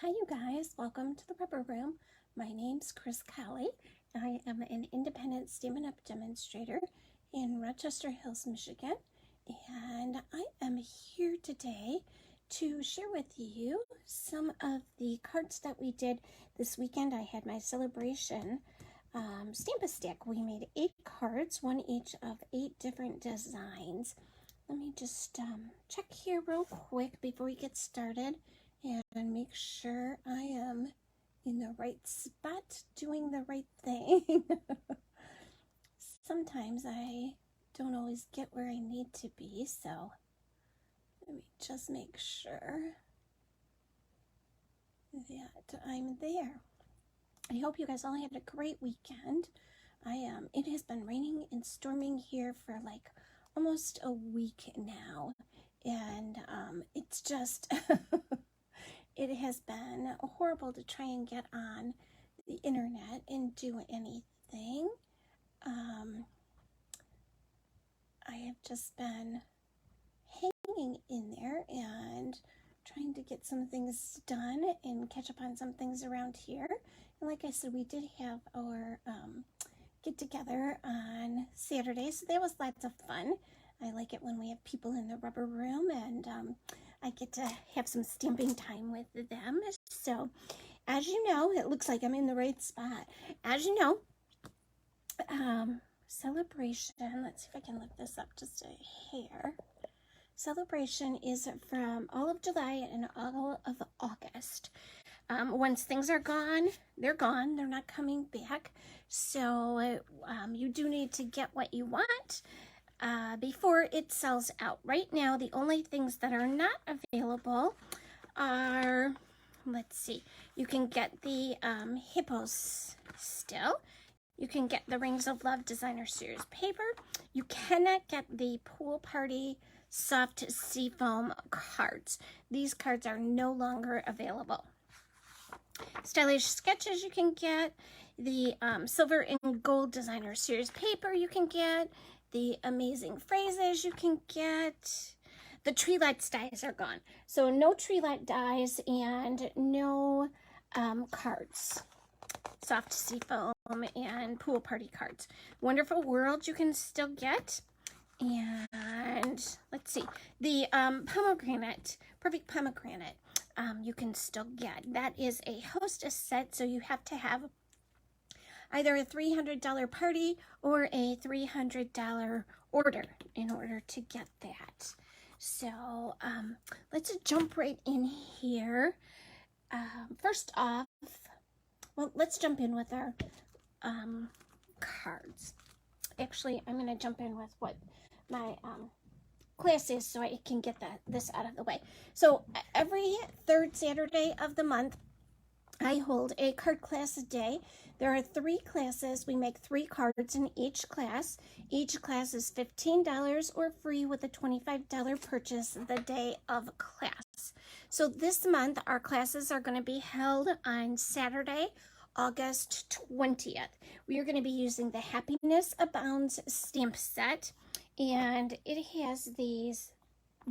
Hi you guys, welcome to the Rubber Room. My name's Chris Colley. I am an independent Stampin' Up! Demonstrator in Rochester Hills, Michigan. And I am here today to share with you some of the cards that we did this weekend. I had my Sale-a-Bration Stamp-a-Stack. We made 8 cards, one each of 8 different designs. Let me just check here real quick before we get started and make sure I am in the right spot, doing the right thing. Sometimes I don't always get where I need to be, so let me just make sure that I'm there. I hope you guys all had a great weekend. It has been raining and storming here for like almost a week now, and it's just it has been horrible to try and get on the internet and do anything. I have just been hanging in there and trying to get some things done and catch up on some things around here. And like I said, we did have our get together on Saturday, so that was lots of fun. I like it when we have people in the Rubber Room, and I get to have some stamping time with them. So, as you know, it looks like I'm in the right spot. As you know, Sale-a-Bration, let's see if I can lift this up just a hair. Sale-a-Bration is from all of July and all of August. Once things are gone, they're gone. They're not coming back. So you do need to get what you want before it sells out. Right now, the only things that are not available are, let's see, you can get the hippos still. You can get the Rings of Love Designer Series paper. You cannot get the Pool Party Soft Seafoam cards. These cards are no longer available. Stylish Sketches you can get. The Silver and Gold Designer Series paper you can get. The Amazing Phrases you can get. The Tree Lights dies are gone. So no Tree Light dies and no cards. Soft Seafoam and Pool Party cards. Wonderful World you can still get. And let's see, the pomegranate, perfect pomegranate, you can still get. That is a hostess set, so you have to have either a $300 party or a $300 order in order to get that. So let's jump right in here. First off, well, let's jump in with our cards. Actually, I'm going to jump in with what my class is so I can get this out of the way. So every third Saturday of the month, I hold a card class a day. There are 3 classes. We make 3 cards in each class. Each class is $15 or free with a $25 purchase the day of class. So this month, our classes are going to be held on Saturday, August 20th. We are going to be using the Happiness Abounds stamp set, and it has these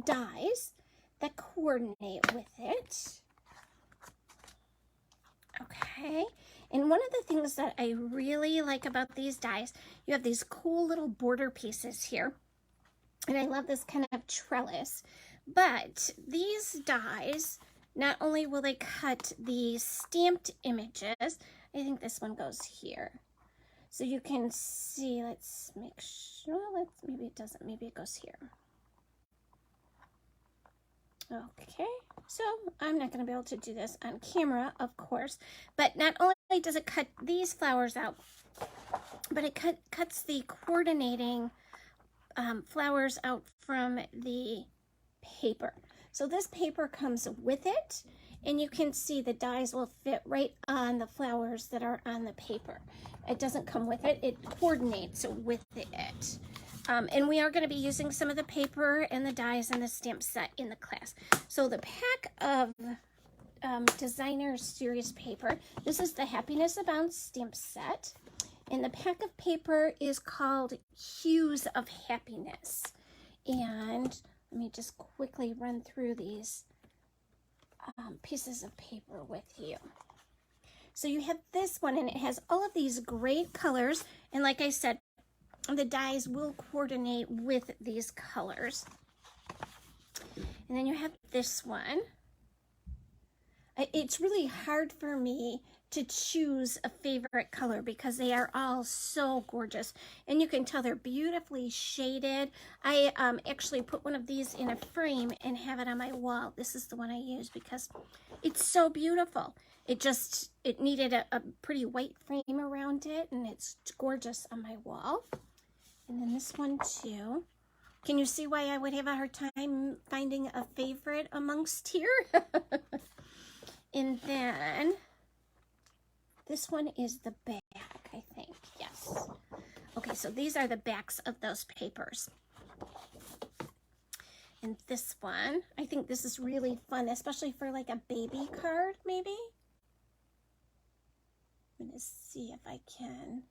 dies that coordinate with it. Okay, and one of the things that I really like about these dies, you have these cool little border pieces here, and I love this kind of trellis, but these dies, not only will they cut the stamped images, I think this one goes here. So you can see, let's make sure, maybe it doesn't, maybe it goes here. Okay, so I'm not going to be able to do this on camera, of course, but not only does it cut these flowers out, but it cuts the coordinating flowers out from the paper. So this paper comes with it, and you can see the dies will fit right on the flowers that are on the paper. It doesn't come with it, it coordinates with it. And we are going to be using some of the paper and the dies and the stamp set in the class. So the pack of designer series paper, this is the Happiness Abounds stamp set. And the pack of paper is called Hues of Happiness. And let me just quickly run through these pieces of paper with you. So you have this one, and it has all of these great colors. And like I said, the dies will coordinate with these colors. And then you have this one. It's really hard for me to choose a favorite color because they are all so gorgeous. And you can tell they're beautifully shaded. I actually put one of these in a frame and have it on my wall. This is the one I use because it's so beautiful. It needed a pretty white frame around it, and it's gorgeous on my wall. And then this one too. Can you see why I would have a hard time finding a favorite amongst here? And then this one is the back, I think. Yes. Okay, so these are the backs of those papers. And this one, I think this is really fun, especially for like a baby card, maybe. I'm going to see if I can.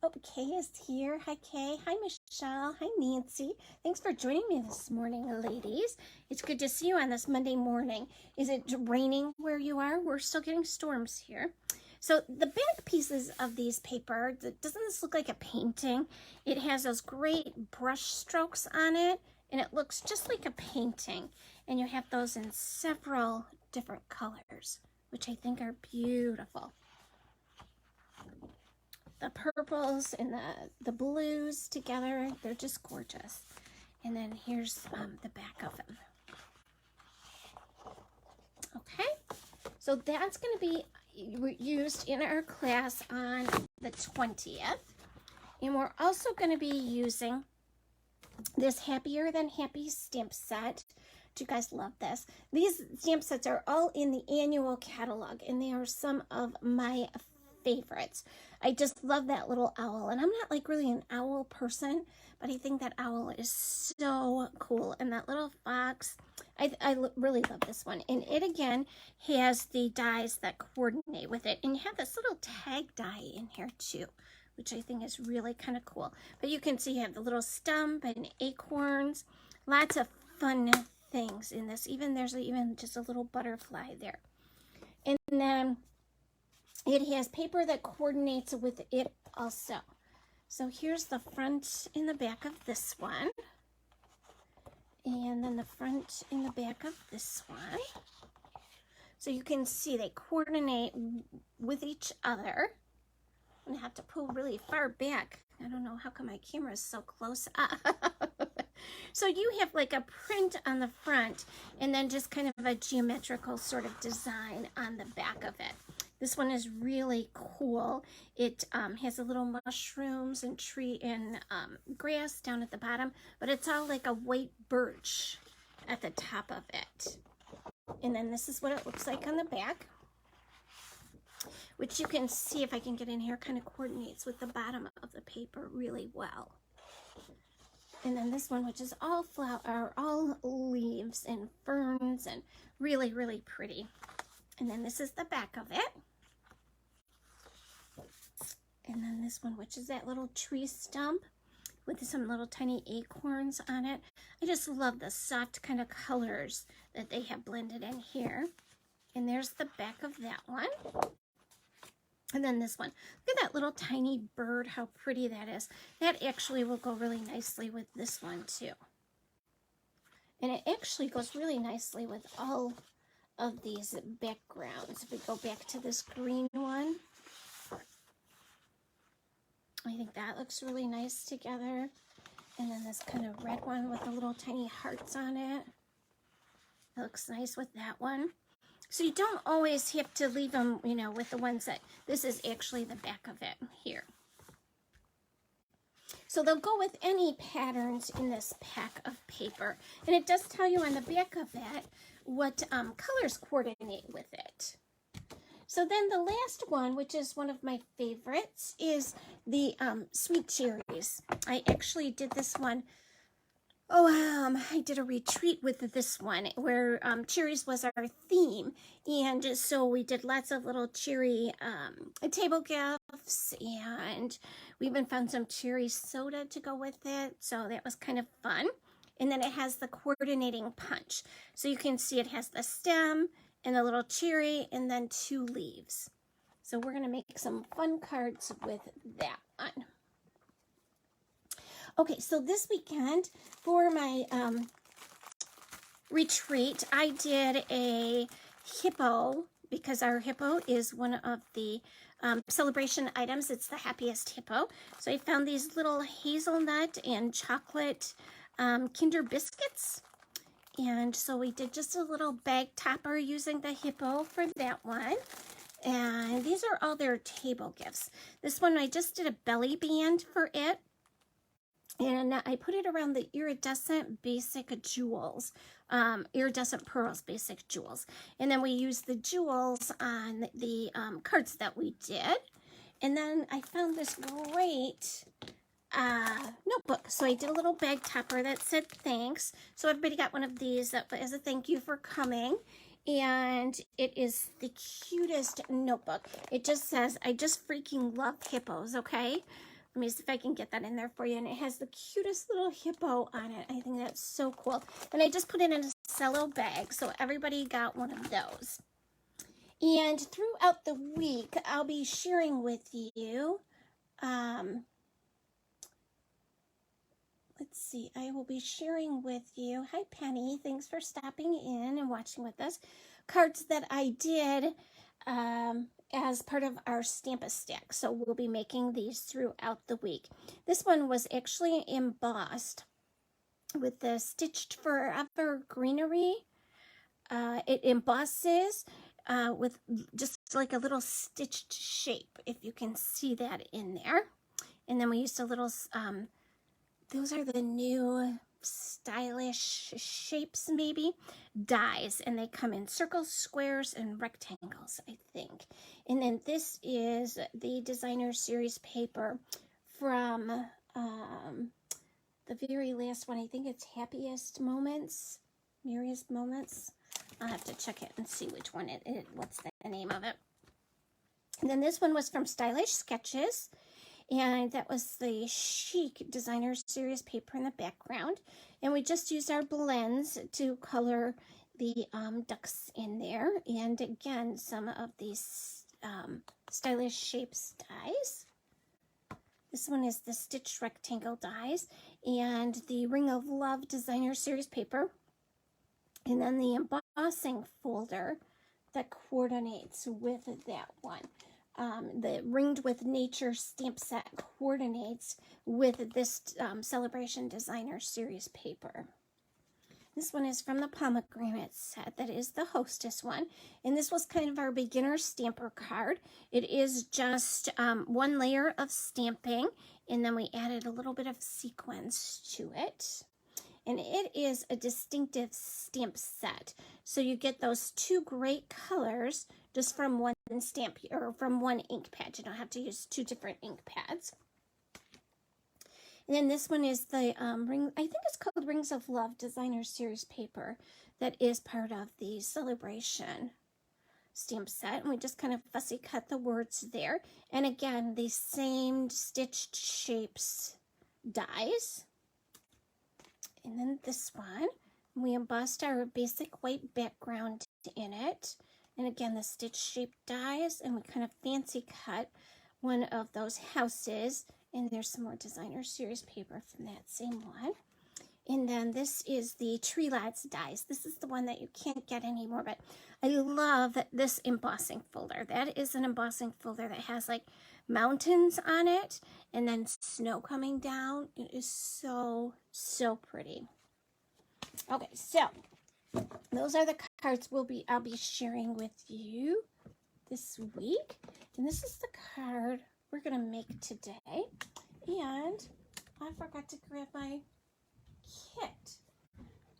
Oh, Kay is here. Hi, Kay. Hi, Michelle. Hi, Nancy. Thanks for joining me this morning, ladies. It's good to see you on this Monday morning. Is it raining where you are? We're still getting storms here. So the back pieces of these paper, doesn't this look like a painting? It has those great brush strokes on it, and it looks just like a painting. And you have those in several different colors, which I think are beautiful. The purples and the blues together, they're just gorgeous. And then here's the back of them. Okay, so that's going to be used in our class on the 20th. And we're also going to be using this Happier Than Happy stamp set. Do you guys love this? These stamp sets are all in the annual catalog, and they are some of my favorites. I just love that little owl, and I'm not like really an owl person, but I think that owl is so cool. And that little fox, I really love this one. And it again has the dies that coordinate with it, and you have this little tag die in here too, which I think is really kind of cool. But you can see you have the little stump and acorns, lots of fun things in this. There's even just a little butterfly there. And then it has paper that coordinates with it also. So here's the front and the back of this one. And then the front and the back of this one. So you can see they coordinate with each other. I'm going to have to pull really far back. I don't know how come my camera is so close up. So you have like a print on the front and then just kind of a geometrical sort of design on the back of it. This one is really cool. It has a little mushrooms and tree and grass down at the bottom, but it's all like a white birch at the top of it. And then this is what it looks like on the back, which you can see, if I can get in here, kind of coordinates with the bottom of the paper really well. And then this one, which is all all leaves and ferns and really, really pretty. And then this is the back of it. And then this one, which is that little tree stump with some little tiny acorns on it. I just love the soft kind of colors that they have blended in here. And there's the back of that one. And then this one. Look at that little tiny bird, how pretty that is. That actually will go really nicely with this one too. And it actually goes really nicely with all of these backgrounds. If we go back to this green one, I think that looks really nice together. And then this kind of red one with the little tiny hearts on it. It looks nice with that one. So you don't always have to leave them, you know, with the ones that, this is actually the back of it here. So they'll go with any patterns in this pack of paper. And it does tell you on the back of it what colors coordinate with it. So then the last one, which is one of my favorites, is the Sweet Cherries. I actually did this one. I did a retreat with this one where cherries was our theme. And so we did lots of little cherry table gifts, and we even found some cherry soda to go with it. So that was kind of fun. and then it has the coordinating punch. So you can see it has the stem and a little cherry and then 2 leaves. So we're going to make some fun cards with that one. Okay, so this weekend for my retreat, I did a hippo because our hippo is one of the celebration items. It's the happiest hippo. So I found these little hazelnut and chocolate Kinder biscuits. And so we did just a little bag topper using the hippo for that one. And these are all their table gifts. This one, I just did a belly band for it. And I put it around the iridescent basic jewels, iridescent pearls basic jewels. And then we used the jewels on the cards that we did. And then I found this great notebook. So I did a little bag topper that said thanks. So everybody got one of these as a thank you for coming. And it is the cutest notebook. It just says, I just freaking love hippos, okay? Let me see if I can get that in there for you. And it has the cutest little hippo on it. I think that's so cool. And I just put it in a cello bag, so everybody got one of those. And throughout the week, I'll be sharing with you, let's see, I will be sharing with you, hi Penny, thanks for stopping in and watching with us, cards that I did as part of our Stamp-A-Stack. So we'll be making these throughout the week. This one was actually embossed with the Stitched Forever greenery. It embosses with just like a little stitched shape, if you can see that in there. And then we used a little, those are the new stylish shapes, maybe, dies, and they come in circles, squares, and rectangles, I think. And then this is the designer series paper from the very last one. I think it's Happiest Moments, Merriest Moments. I'll have to check it and see which one what's the name of it. And then this one was from Stylish Sketches. And that was the Chic Designer Series paper in the background. And we just used our blends to color the ducks in there. And again, some of these Stylish Shapes dies. This one is the Stitched Rectangle dies. And the Ring of Love Designer Series paper. And then the embossing folder that coordinates with that one. The Ringed with Nature stamp set coordinates with this Celebration Designer Series paper. This one is from the Pomegranate set. That is the Hostess one. And this was kind of our beginner stamper card. It is just one layer of stamping, and then we added a little bit of sequins to it. And it is a distinctive stamp set. So you get those 2 great colors just from one stamp, or from one ink pad. You don't have to use 2 different ink pads. And then this one is the ring, I think it's called Rings of Love Designer Series paper that is part of the Celebration stamp set. And we just kind of fussy cut the words there. And again, the same stitched shapes dies. And then this one, we embossed our basic white background in it. And again, the stitch shape dies, and we kind of fancy cut one of those houses. And there's some more Designer Series paper from that same one. And then this is the Tree Lads dies. This is the one that you can't get anymore, but I love this embossing folder. That is an embossing folder that has like mountains on it and then snow coming down. It is so, so pretty. Okay, so those are the cards I'll be sharing with you this week. And this is the card we're going to make today. And I forgot to grab my kit.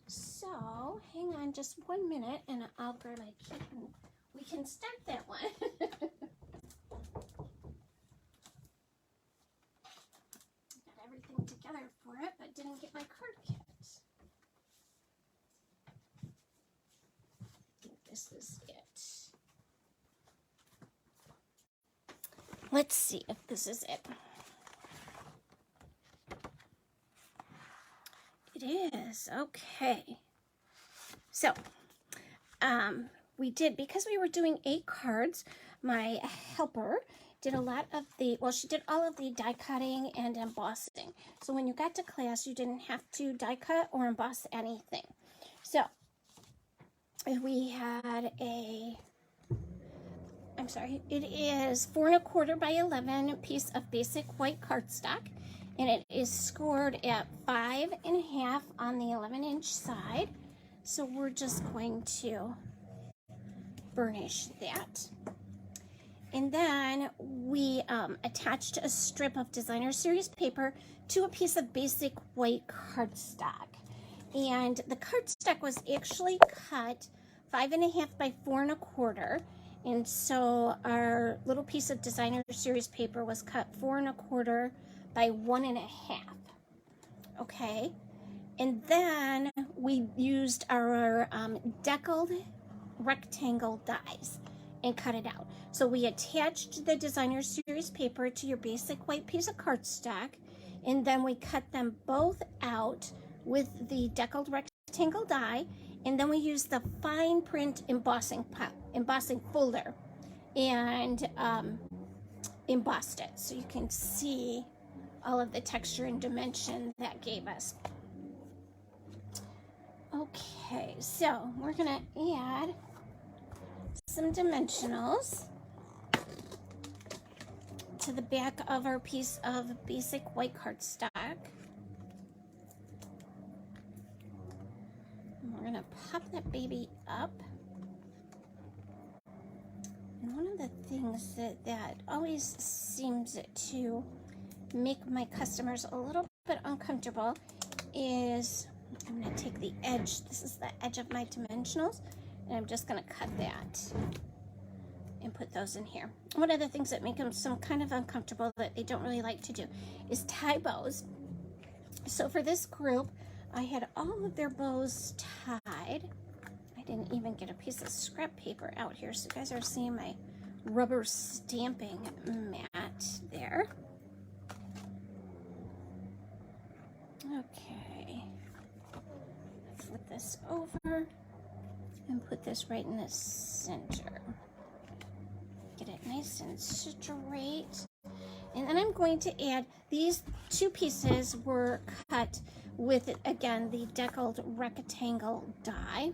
So hang on just 1 minute and I'll grab my kit and we can start that one. Got everything together for it, but didn't get my card kit. I think this is it. Let's see if this is it. It is. Okay. So, we did, because we were doing 8 cards, my helper did a lot of the, well, she did all of the die cutting and embossing. So when you got to class, you didn't have to die cut or emboss anything. So we had it is 4 1/4 by 11 piece of basic white cardstock, and it is scored at 5 1/2 on the 11-inch side. So we're just going to burnish that. And then we attached a strip of designer series paper to a piece of basic white cardstock. And the cardstock was actually cut 5 1/2 by 4 1/4. And so our little piece of designer series paper was cut 4 1/4 by 1 1/2. Okay. And then we used our deckled rectangle dies and cut it out. So we attached the designer series paper to your basic white piece of cardstock, and then we cut them both out with the deckled rectangle die, and then we used the fine print embossing folder and embossed it so you can see all of the texture and dimension that gave us. Okay, so we're gonna add some dimensionals to the back of our piece of basic white cardstock. And we're gonna pop that baby up. And one of the things that always seems to make my customers a little bit uncomfortable is, I'm going to take the edge, this is the edge of my dimensionals, and I'm just going to cut that and put those in here. One of the things that make them some kind of uncomfortable that they don't really like to do is tie bows. So for this group, I had all of their bows tied. I didn't even get a piece of scrap paper out here, so you guys are seeing my rubber stamping mat there. Okay, flip this over and put this right in the center. Get it nice and straight. And then I'm going to add, these 2 pieces were cut with, again, the deckled rectangle die.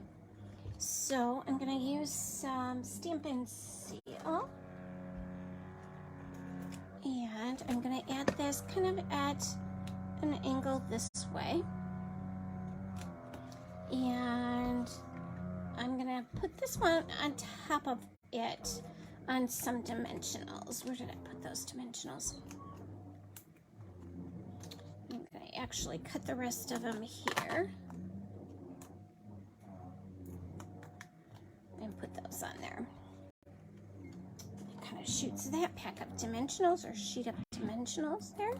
So I'm going to use some Stampin' Seal. And I'm going to add this kind of at an angle this way. And I'm going to put this one on top of it on some dimensionals. Where did I put those dimensionals? I'm going to actually cut the rest of them here and put those on there. It kind of shoots that pack of dimensionals, or sheet of dimensionals there.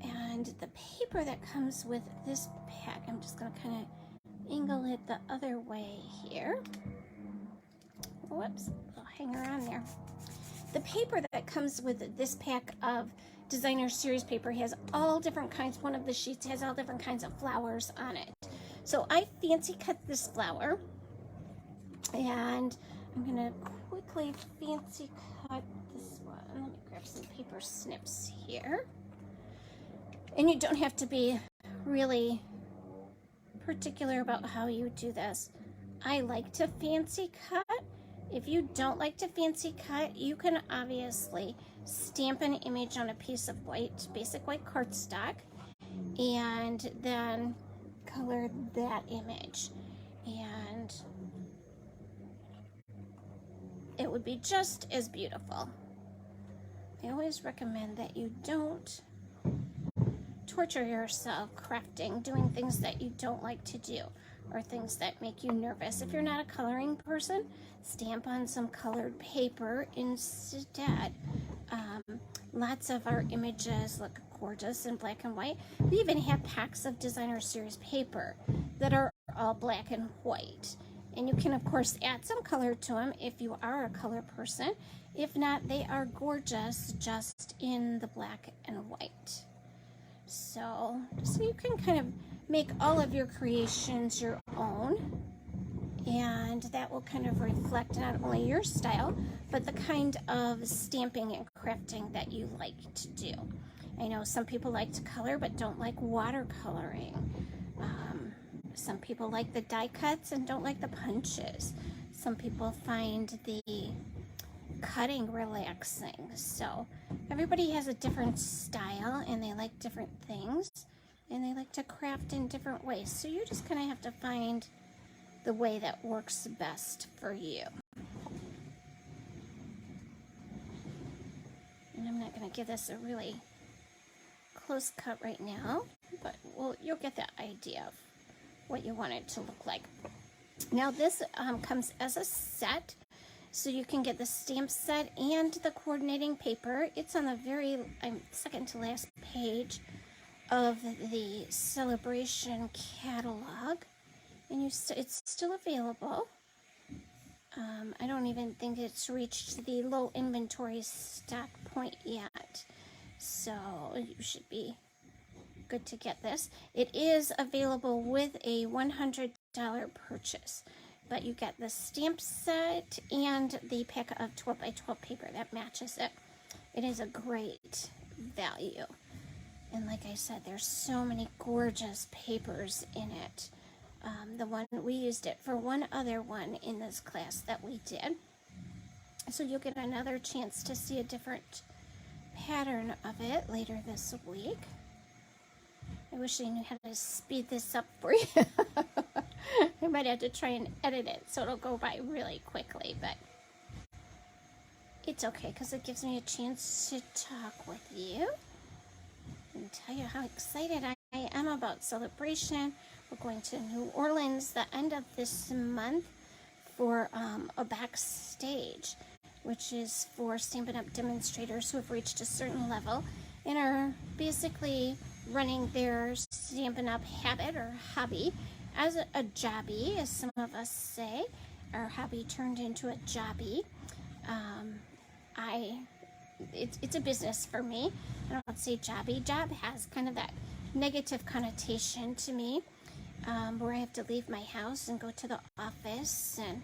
And the paper that comes with this pack, I'm just going to kind of angle it the other way here. Whoops, little hanger on there. The paper that comes with this pack of designer series paper has all different kinds. One of the sheets has all different kinds of flowers on it. So I fancy cut this flower, and I'm going to quickly fancy cut this one. Let me grab some paper snips here. And you don't have to be really particular about how you do this. I like to fancy cut. If you don't like to fancy cut, you can obviously stamp an image on a piece of white, basic white cardstock, and then color that image. And it would be just as beautiful. I always recommend that you don't torture yourself crafting, doing things that you don't like to do, or things that make you nervous. If you're not a coloring person, stamp on some colored paper instead. Lots of our images look gorgeous in black and white. We even have packs of designer series paper that are all black and white. And you can, of course, add some color to them if you are a color person. If not, they are gorgeous just in the black and white. So you can kind of make all of your creations your own, and that will kind of reflect not only your style, but the kind of stamping and crafting that you like to do. I know some people like to color but don't like watercoloring. Some people like the die cuts and don't like the punches. Some people find the cutting relaxing. So everybody has a different style, and they like different things, and they like to craft in different ways. So you just kind of have to find the way that works best for you. And I'm not going to give this a really close cut right now, but you'll get the idea of what you want it to look like. Now this comes as a set, so you can get the stamp set and the coordinating paper. It's on the very second to last page of the Sale-a-Bration catalog, and it's still available. I don't even think it's reached the low inventory stock point yet, so you should be good to get this. It is available with a $100 purchase, but you get the stamp set and the pack of 12 by 12 paper that matches it. It is a great value, and like I said, there's so many gorgeous papers in it. The one we used it for one other one in this class that we did, so you'll get another chance to see a different pattern of it later this week. I wish I knew how to speed this up for you. I might have to try and edit it so it'll go by really quickly, but it's okay because it gives me a chance to talk with you and tell you how excited I am about Sale-a-Bration. We're going to New Orleans the end of this month for a backstage, which is for Stampin' Up! Demonstrators who have reached a certain level and are basically running their Stampin' Up! Habit or hobby as a jobby, as some of us say. Our hobby turned into a jobby. It's a business for me. I don't say jobby. Job has kind of that negative connotation to me, where I have to leave my house and go to the office and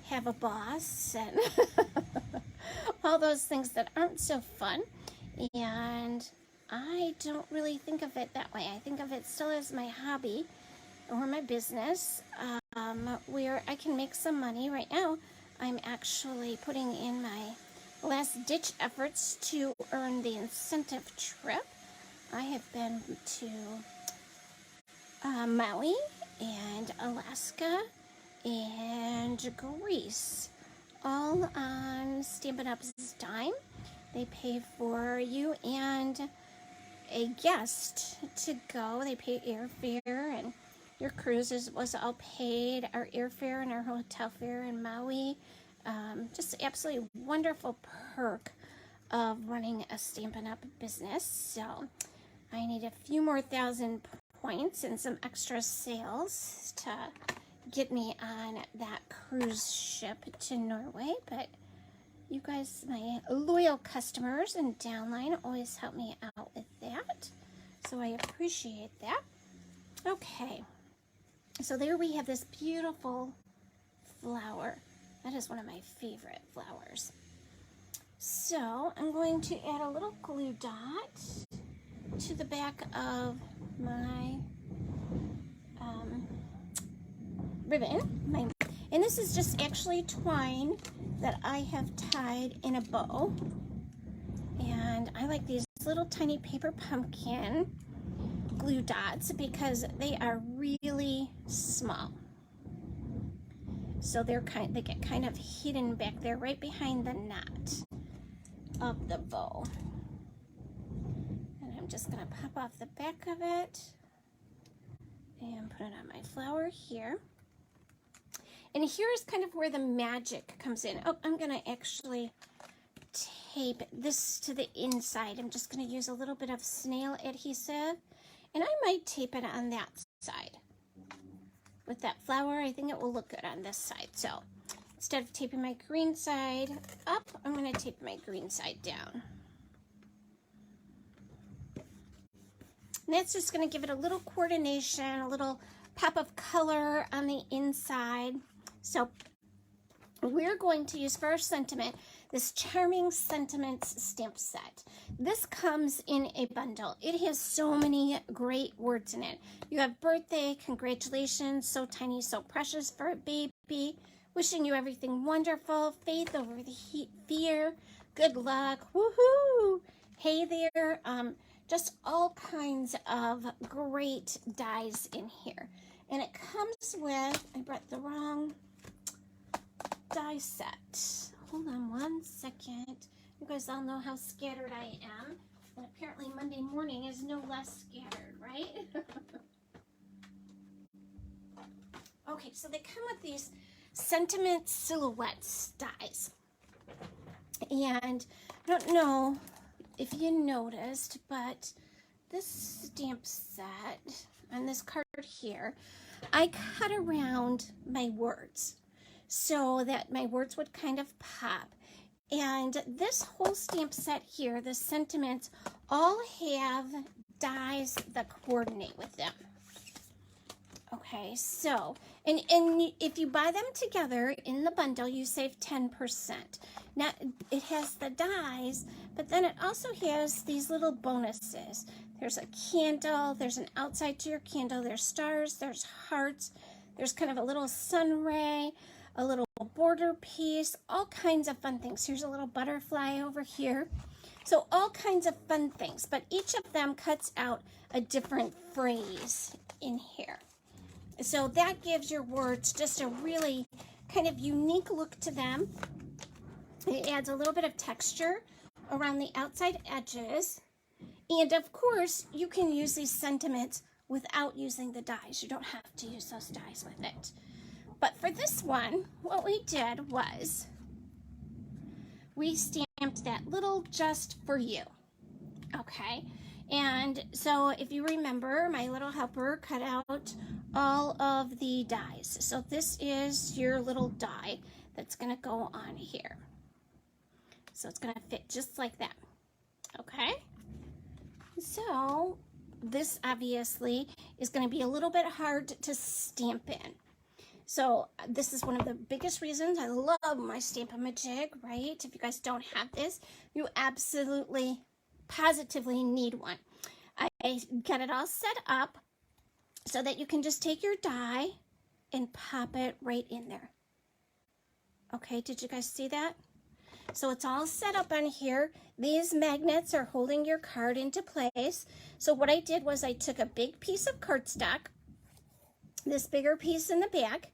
have a boss and all those things that aren't so fun. And I don't really think of it that way. I think of it still as my hobby or my business, where I can make some money. Right now, I'm actually putting in my last-ditch efforts to earn the incentive trip. I have been to Maui and Alaska and Greece, all on Stampin' Up's dime. They pay for you and a guest to go. They pay airfare, and your cruises was all paid, our airfare and our hotel fare in Maui. Just absolutely wonderful perk of running a Stampin' Up! Business. So I need a few more thousand points and some extra sales to get me on that cruise ship to Norway, but you guys, my loyal customers and downline, always help me out with that, so I appreciate that. Okay, so there we have this beautiful flower. That is one of my favorite flowers. So I'm going to add a little glue dot to the back of my ribbon. And this is just actually twine that I have tied in a bow. And I like these little tiny paper pumpkin glue dots because they are really small. So they get kind of hidden back there right behind the knot of the bow. And I'm just gonna pop off the back of it and put it on my flower here. And here's kind of where the magic comes in. Oh, I'm gonna actually tape this to the inside. I'm just gonna use a little bit of snail adhesive, and I might tape it on that side. With that flower, I think it will look good on this side. So instead of taping my green side up, I'm gonna tape my green side down. And that's just going to give it a little coordination, a little pop of color on the inside. So we're going to use for our sentiment this Charming Sentiments stamp set. This comes in a bundle. It has so many great words in it. You have birthday, congratulations, so tiny, so precious for a baby, wishing you everything wonderful, faith over the fear, good luck, woohoo, hey there, just all kinds of great dies in here. And it comes with, I brought the wrong die set. Hold on one second. You guys all know how scattered I am. And apparently Monday morning is no less scattered, right? Okay, so they come with these sentiment silhouettes dies. And I don't know if you noticed, but this stamp set on this card here, I cut around my words so that my words would kind of pop. And this whole stamp set here, the sentiments, all have dies that coordinate with them. Okay, so, and if you buy them together in the bundle, you save 10%. Now, it has the dies, but then it also has these little bonuses. There's a candle, there's an outside to your candle, there's stars, there's hearts, there's kind of a little sun ray, a little border piece, all kinds of fun things. Here's a little butterfly over here. So all kinds of fun things, but each of them cuts out a different phrase in here. So that gives your words just a really kind of unique look to them. It adds a little bit of texture around the outside edges. And of course, you can use these sentiments without using the dies. You don't have to use those dies with it. But for this one, what we did was we stamped that little just for you. Okay? And so if you remember, my little helper cut out all of the dies. So this is your little die that's going to go on here. So it's going to fit just like that. Okay? So this obviously is going to be a little bit hard to stamp in. So this is one of the biggest reasons I love my Stamp-A-Majig, right? If you guys don't have this, you absolutely, positively need one. I got it all set up so that you can just take your die and pop it right in there. Okay, did you guys see that? So it's all set up on here. These magnets are holding your card into place. So what I did was I took a big piece of cardstock, this bigger piece in the back,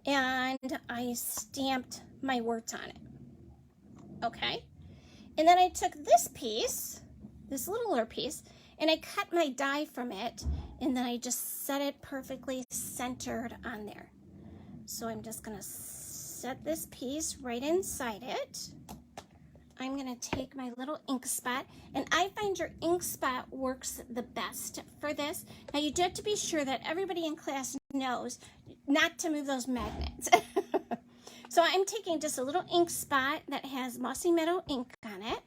and I stamped my words on it. Okay? And then I took this piece, this littler piece, and I cut my die from it, and then I just set it perfectly centered on there. So I'm just going to set this piece right inside it. I'm going to take my little ink spot, and I find your ink spot works the best for this. Now you do have to be sure that everybody in class knows not to move those magnets. So I'm taking just a little ink spot that has Mossy Meadow ink on it.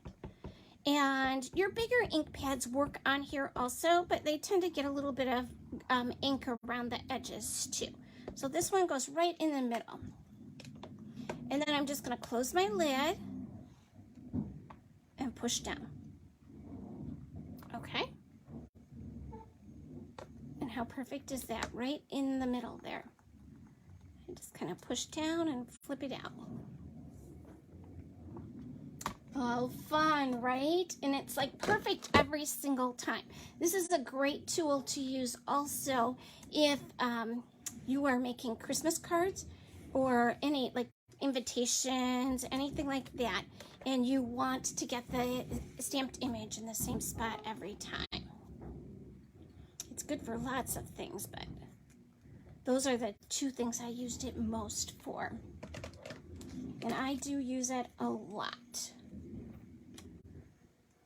And your bigger ink pads work on here also, but they tend to get a little bit of ink around the edges too. So this one goes right in the middle. And then I'm just going to close my lid and push down. Okay? And how perfect is that? Right in the middle there. And just kind of push down and flip it out. Oh, fun, right? And it's like perfect every single time. This is a great tool to use also if you are making Christmas cards or any like invitations, anything like that, and you want to get the stamped image in the same spot every time. It's good for lots of things, but those are the two things I used it most for. And I do use it a lot.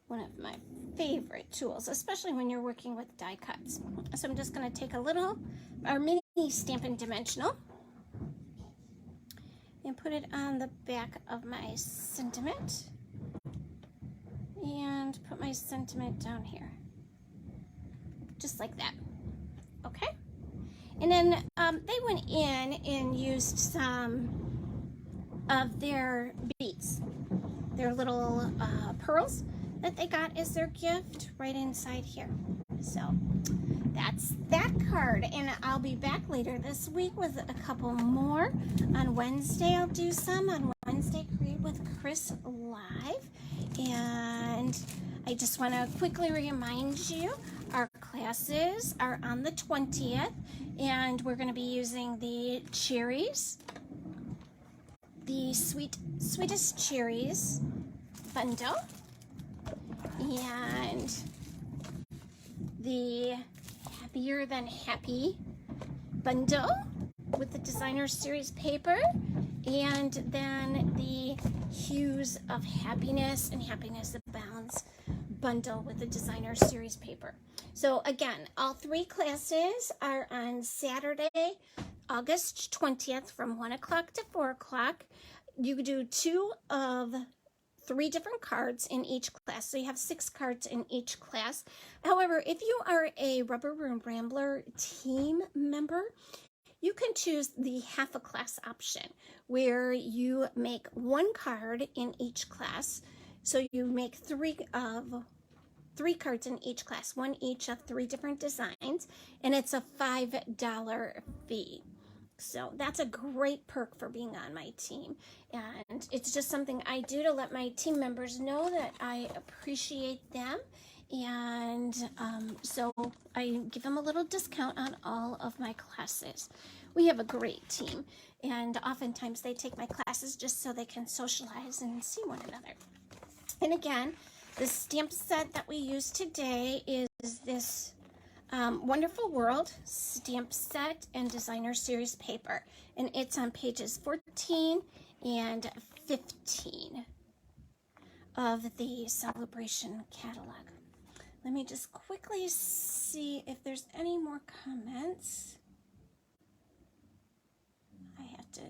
One of my favorite tools, especially when you're working with die cuts. So I'm just going to take a little, our mini Stampin' Dimensional, and put it on the back of my sentiment, and put my sentiment down here. just like that. Okay. And then they went in and used some of their beads, their little pearls that they got as their gift right inside here. So that's that card, and I'll be back later this week with a couple more. On Wednesday I'll do some. On Wednesday, Create with Chris Live. And I just want to quickly remind you, our classes are on the 20th, and we're going to be using the Cherries, the Sweetest Cherries bundle, and the Happier Than Happy bundle with the Designer Series paper, and then the Hues of Happiness and Happiness Abounds bundle with the Designer Series paper. So again, all three classes are on Saturday, August 20th from 1 o'clock to 4 o'clock. You do 2 of 3 different cards in each class. So you have 6 cards in each class. However, if you are a Rubber Room Rambler team member, you can choose the half a class option, where you make 1 card in each class. So you make 3 cards in each class, 1 each of 3 different designs, and it's a $5 fee. So that's a great perk for being on my team. And it's just something I do to let my team members know that I appreciate them. And so I give them a little discount on all of my classes. We have a great team, and oftentimes they take my classes just so they can socialize and see one another. And again, the stamp set that we use today is this Wonderful World stamp set and Designer Series paper, and it's on pages 14 and 15 of the Sale-a-Bration catalog. Let me just quickly see if there's any more comments. I have to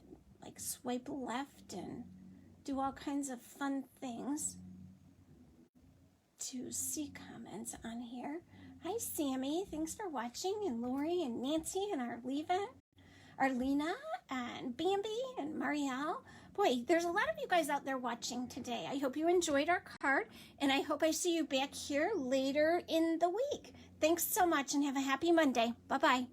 like swipe left and do all kinds of fun things to see comments on here. Hi Sammy, thanks for watching, and Lori and Nancy and Arlena and Bambi and Marielle. Boy, there's a lot of you guys out there watching today. I hope you enjoyed our card, and I hope I see you back here later in the week. Thanks so much, and have a happy Monday. Bye-bye.